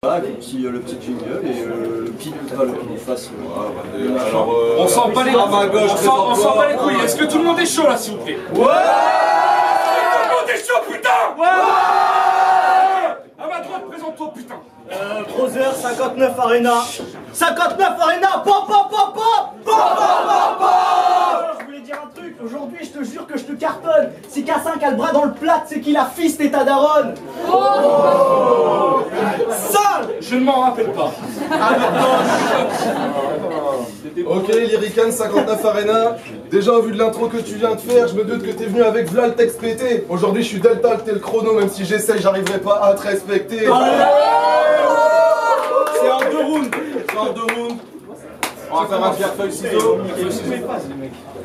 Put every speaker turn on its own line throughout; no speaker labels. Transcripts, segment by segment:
Bah, le petit jingle et le petit qu'on fasse.
Alors,
on s'en bat les couilles. Est-ce que tout le monde est chaud là, s'il vous plaît? Ouais! Tout le monde est chaud, putain! Ouais! À ma droite, présente-toi, putain!
Brother 59 Arena. 59 Arena. Pop, pop, pop, pop! Pop, pop, pop! Je voulais dire un truc. Aujourd'hui, je te jure que je te cartonne. Si K5 a le bras dans le plat, c'est qu'il a fisté ta daronne. Oh! Sale!
Je ne m'en rappelle pas.
ok, Lyrican 59 Arena. Déjà, au vu de l'intro que tu viens de faire, je me doute que t'es venu avec v'là le texte pété. Aujourd'hui, je suis Delta, t'es le chrono, même si j'essaye, j'arriverai pas à te respecter.
C'est en 2 rounds. C'est en 2 rounds.
On va faire un pierre, feuille, ciseaux.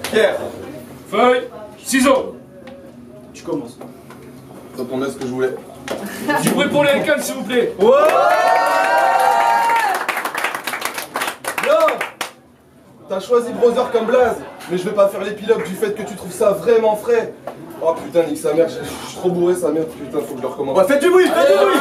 Pierre.
Feuille, ciseaux.
Tu commences.
Ça tombait ce que je voulais.
Du bruit pour les Lyrican, s'il vous plaît.
Ouais. Bien. T'as choisi Brother comme blaze, mais je vais pas faire l'épilogue du fait que tu trouves ça vraiment frais. Oh putain, nique sa mère, je suis trop bourré sa mère, putain, faut que je le recommence.
Ouais, faites du bruit, faites du bruit.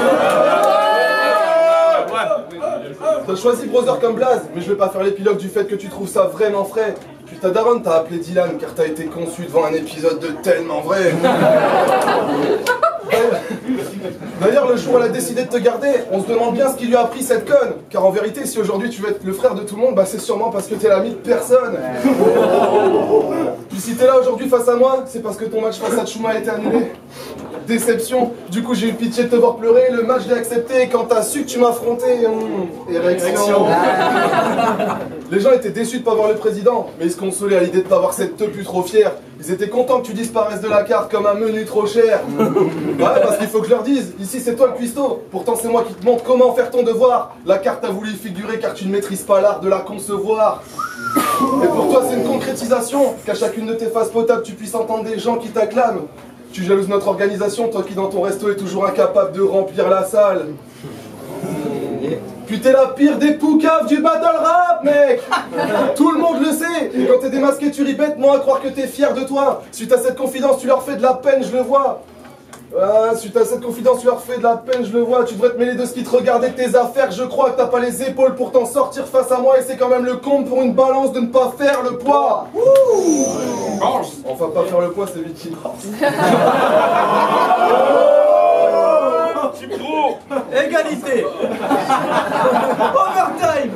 T'as choisi Brother comme blaze, mais je vais pas faire l'épilogue du fait que tu trouves ça vraiment frais. Putain, Daron, t'as appelé Dylan car t'as été conçu devant un épisode de tellement vrai. D'ailleurs, le jour où elle a décidé de te garder, on se demande bien ce qui lui a appris cette conne. Car en vérité, si aujourd'hui tu veux être le frère de tout le monde, bah c'est sûrement parce que t'es l'ami de personne. Puis si t'es là aujourd'hui face à moi, c'est parce que ton match face à Tchouma a été annulé. Déception, du coup j'ai eu pitié de te voir pleurer, le match j'ai accepté, et quand t'as su que tu m'affrontais, érection. Les gens étaient déçus de pas voir le président, mais ils se consolaient à l'idée de pas voir cette teuf plus trop fière. Ils étaient contents que tu disparaisses de la carte comme un menu trop cher. Ouais, parce qu'il faut que je leur dise, ici c'est toi le cuistot, pourtant c'est moi qui te montre comment faire ton devoir. La carte a voulu y figurer car tu ne maîtrises pas l'art de la concevoir. Et pour toi c'est une concrétisation, qu'à chacune de tes phases potables tu puisses entendre des gens qui t'acclament. Tu jalouses notre organisation, toi qui dans ton resto est toujours incapable de remplir la salle. Puis t'es la pire des poucaves du battle rap, mec. Tout le monde le sait. Et quand t'es démasqué, tu répètes, moi à croire que t'es fier de toi. Suite à cette confidence, tu leur fais de la peine, je le vois. Ah, suite à cette confidence, tu leur fais de la peine, je le vois. Tu devrais te mêler de ce qui te regarde et de tes affaires. Je crois que t'as pas les épaules pour t'en sortir face à moi. Et c'est quand même le comble pour une balance de ne pas faire le poids. Enfin, pas faire le poids, c'est vite.
Égalité. Overtime.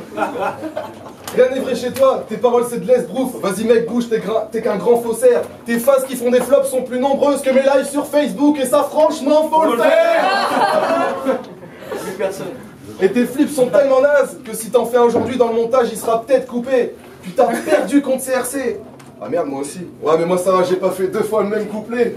Rien n'est vrai chez toi, tes paroles c'est de l'esbrouf. Vas-y mec, bouge, t'es qu'un grand faussaire. Tes phases qui font des flops sont plus nombreuses que mes lives sur Facebook. Et ça franchement faut le faire. Et tes flips sont tellement nazes que si t'en fais un aujourd'hui dans le montage, il sera peut-être coupé. Puis t'as perdu contre CRC. Ah merde, moi aussi. Ouais, mais moi ça va, j'ai pas fait 2 fois le même couplet.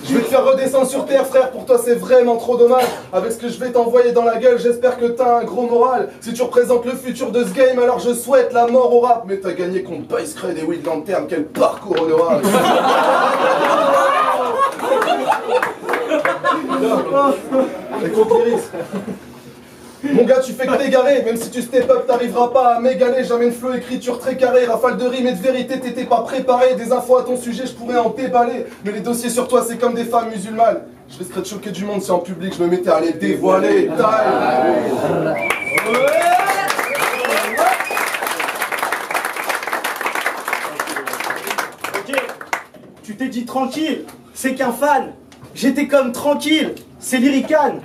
Je vais te faire redescendre sur terre, frère, pour toi c'est vraiment trop dommage. Avec ce que je vais t'envoyer dans la gueule, j'espère que t'as un gros moral. Si tu représentes le futur de ce game, alors je souhaite la mort au rap. Mais t'as gagné contre Bice Cred et Will Lantern, quel parcours honorable. Et contre Iris. Mon gars, tu fais que t'égarer, même si tu step up, t'arriveras pas à m'égaler. Jamais une flow écriture très carrée, rafale de rimes et de vérité, t'étais pas préparé. Des infos à ton sujet, je pourrais en déballer. Mais les dossiers sur toi, c'est comme des femmes musulmanes. Je risquerais de choquer du monde si en public je me mettais à les dévoiler.
Ok, tu t'es dit tranquille, c'est qu'un fan. J'étais comme tranquille, c'est Lyrican.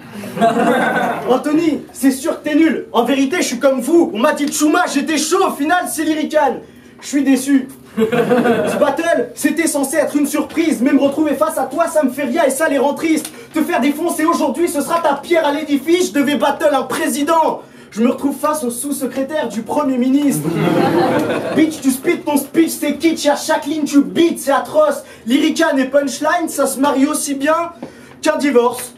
Anthony, c'est sûr que t'es nul. En vérité, je suis comme vous. On m'a dit Tchouma, j'étais chaud. Au final, c'est Lyrican. Je suis déçu. Ce battle, c'était censé être une surprise. Mais me retrouver face à toi, ça me fait rien et ça les rend tristes. Te faire défoncer aujourd'hui, ce sera ta pierre à l'édifice. Je devais battle un président. Je me retrouve face au sous-secrétaire du Premier ministre. Bitch, tu spit ton speech, c'est kitsch. À chaque ligne, tu beats, c'est atroce. Lyrican et punchline, ça se marie aussi bien qu'un divorce.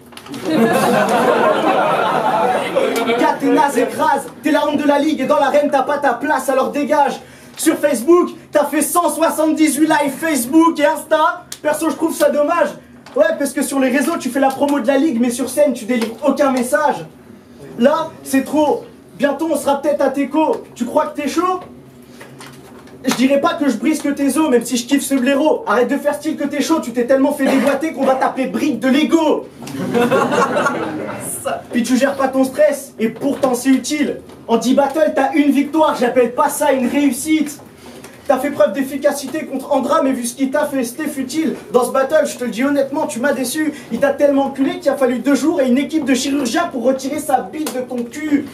Gars, t'es naze, écrase. T'es la honte de la ligue et dans l'arène, t'as pas ta place, alors dégage. Sur Facebook, t'as fait 178 lives Facebook et Insta. Perso, je trouve ça dommage. Ouais, parce que sur les réseaux, tu fais la promo de la ligue, mais sur scène, tu délivres aucun message. Là, c'est trop. Bientôt, on sera peut-être à Teco. Tu crois que t'es chaud? Je dirais pas que je brise que tes os, même si je kiffe ce blaireau. Arrête de faire style que t'es chaud, tu t'es tellement fait déboîter qu'on va t'appeler brique de Lego. Puis tu gères pas ton stress, et pourtant c'est utile. En 10 battles, t'as une victoire, j'appelle pas ça une réussite. T'as fait preuve d'efficacité contre Andra, mais vu ce qu'il t'a fait, c'était futile. Dans ce battle, je te le dis honnêtement, tu m'as déçu. Il t'a tellement enculé qu'il a fallu 2 jours et une équipe de chirurgiens pour retirer sa bite de ton cul.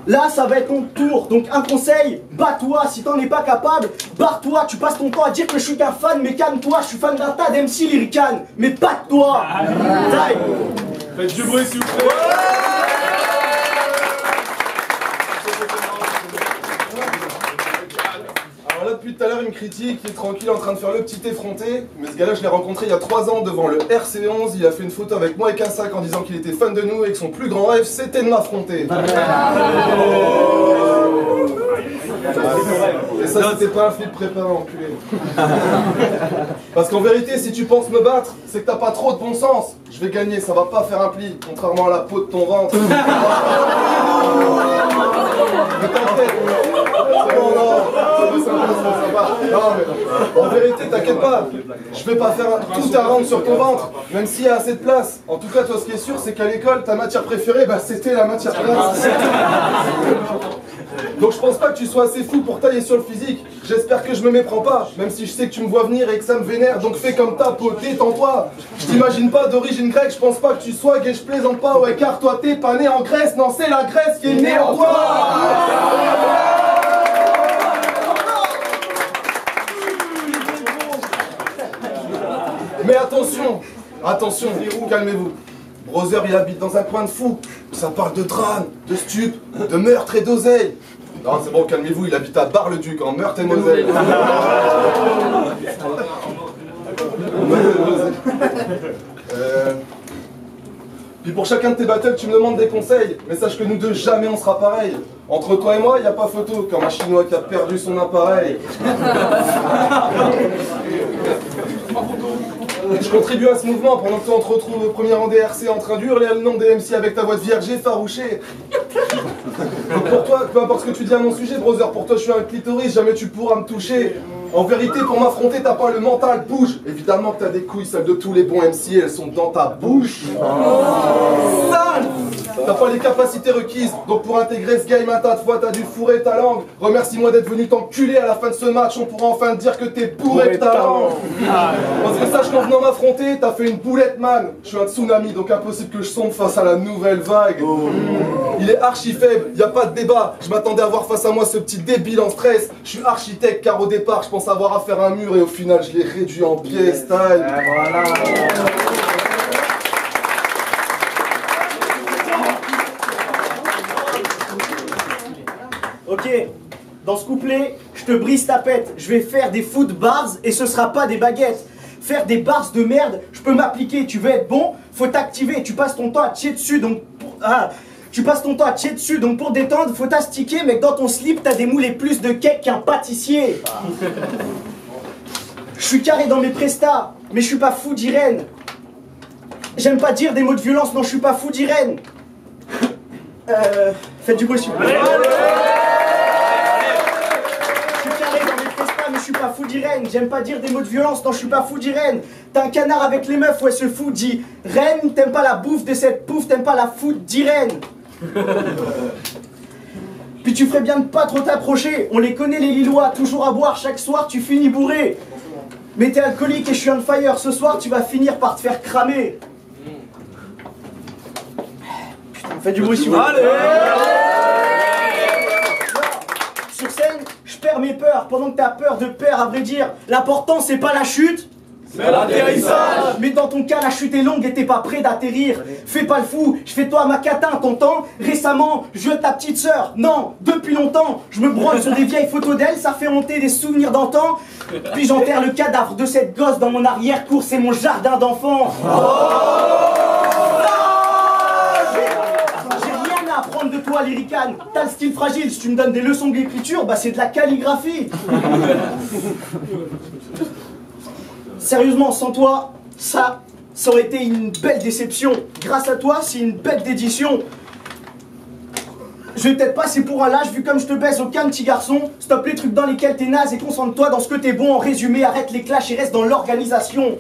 Là, ça va être ton tour, donc un conseil, bats-toi, si t'en es pas capable, barre-toi, tu passes ton temps à dire que je suis qu'un fan, mais calme-toi, je suis fan d'un tas d'MC Lyrican, mais batte-toi.
Faites du bruit s'il vous plaît.
Alors là, depuis tout à l'heure, il me critique, il est tranquille en train de faire le petit effronté. Mais ce gars-là, je l'ai rencontré il y a 3 ans devant le RC11. Il a fait une photo avec moi et un sac en disant qu'il était fan de nous et que son plus grand rêve, c'était de m'affronter. Et ça, c'était pas un flip préparé, enculé. Parce qu'en vérité, si tu penses me battre, c'est que t'as pas trop de bon sens. Je vais gagner, ça va pas faire un pli, contrairement à la peau de ton ventre. Mais t'inquiète, c'est bon, non, c'est sympa. Non, mais en vérité, t'inquiète pas, je vais pas faire tout un round sur ton ventre, même s'il y a assez de place. En tout cas, toi, ce qui est sûr, c'est qu'à l'école, ta matière préférée, bah, c'était la matière classe. Donc je pense pas que tu sois assez fou pour tailler sur le physique. J'espère que je me méprends pas, même si je sais que tu me vois venir et que ça me vénère. Donc fais comme ta peau, détends-toi. Je t'imagine pas d'origine grecque, je pense pas que tu sois gay, je plaisante pas. Ouais, car toi t'es pas né en Grèce, non c'est la Grèce qui est née en toi. Mais attention, attention, calmez-vous. Brother, il habite dans un coin de fou. Ça parle de drame, de stup, de meurtre et d'oseille. Non, c'est bon, calmez-vous, il habite à Bar-le-Duc, en meurtre et d'oseille. Puis pour chacun de tes battles, tu me demandes des conseils. Mais sache que nous deux, jamais on sera pareil. Entre toi et moi, y a pas photo, comme un Chinois qui a perdu son appareil. Je contribue à ce mouvement pendant que toi on te retrouve au premier rang des RC en train d'hurler le nom des MC avec ta voix de vierge effarouchée. Donc pour toi, peu importe ce que tu dis à mon sujet, brother, pour toi je suis un clitoris, jamais tu pourras me toucher. En vérité, pour m'affronter, t'as pas le mental, bouge. Évidemment que t'as des couilles, celles de tous les bons MC, elles sont dans ta bouche. T'as pas les capacités requises, donc pour intégrer ce game un tas de fois, t'as dû fourrer ta langue. Remercie-moi d'être venu t'enculer à la fin de ce match, on pourra enfin dire que t'es bourré de talent. Parce que sache qu'en venant m'affronter, t'as fait une boulette man. Je suis un tsunami, donc impossible que je sombre face à la nouvelle vague. Il est archi faible, y a pas de débat. Je m'attendais à voir face à moi ce petit débile en stress. Je suis architecte car au départ, je pense avoir à faire un mur et au final, je l'ai réduit en pièces taille. Voilà.
Ok, dans ce couplet, je te brise ta pète. Je vais faire des foot bars et ce sera pas des baguettes. Faire des bars de merde, je peux m'appliquer. Tu veux être bon, faut t'activer. Tu passes ton temps à chier dessus, donc pour détendre, faut t'astiquer. Mais dans ton slip, t'as des moulés plus de cake qu'un pâtissier. Je suis carré dans mes prestats, mais je suis pas fou d'Irène. J'aime pas dire des mots de violence, non, je suis pas fou d'Irène. Faites du bruit s'il vous plaît. Je suis pas fou d'Irène, j'aime pas dire des mots de violence, non je suis pas fou d'Irène. T'as un canard avec les meufs, ouais ce fou dit Reine, t'aimes pas la bouffe de cette pouffe, t'aimes pas la foot d'Irène. Puis tu ferais bien de pas trop t'approcher, on les connaît les Lillois, toujours à boire, chaque soir tu finis bourré. Mais t'es alcoolique et je suis on fire, ce soir tu vas finir par te faire cramer. Putain, fais du bruit si vous voulez. Sur scène, je perds mes peurs, pendant que t'as peur de perdre, à vrai dire, l'important c'est pas la chute,
c'est l'atterrissage.
Mais dans ton cas, la chute est longue et t'es pas prêt d'atterrir. Fais pas le fou, je fais toi ma catin, t'entends? Récemment, je ta petite sœur, non, depuis longtemps, je me branle sur des vieilles photos d'elle, ça fait monter des souvenirs d'antan. Puis j'enterre le cadavre de cette gosse dans mon arrière-cour, c'est mon jardin d'enfants. Apprendre de toi, Lyrican, t'as le style fragile, si tu me donnes des leçons d'écriture, bah c'est de la calligraphie. Sérieusement, sans toi, ça aurait été une belle déception. Grâce à toi, c'est une bête d'édition. Je vais peut-être passer pour un lâche, vu comme je te baise au calme, petit garçon. Stop les trucs dans lesquels t'es naze et concentre-toi dans ce que t'es bon. En résumé, arrête les clashs et reste dans l'organisation.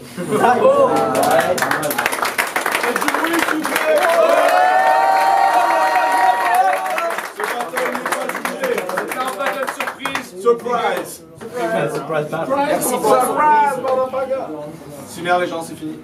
Surprise.
Surprise,
Merci, surprise, motherfucker.
Super les gens, c'est fini.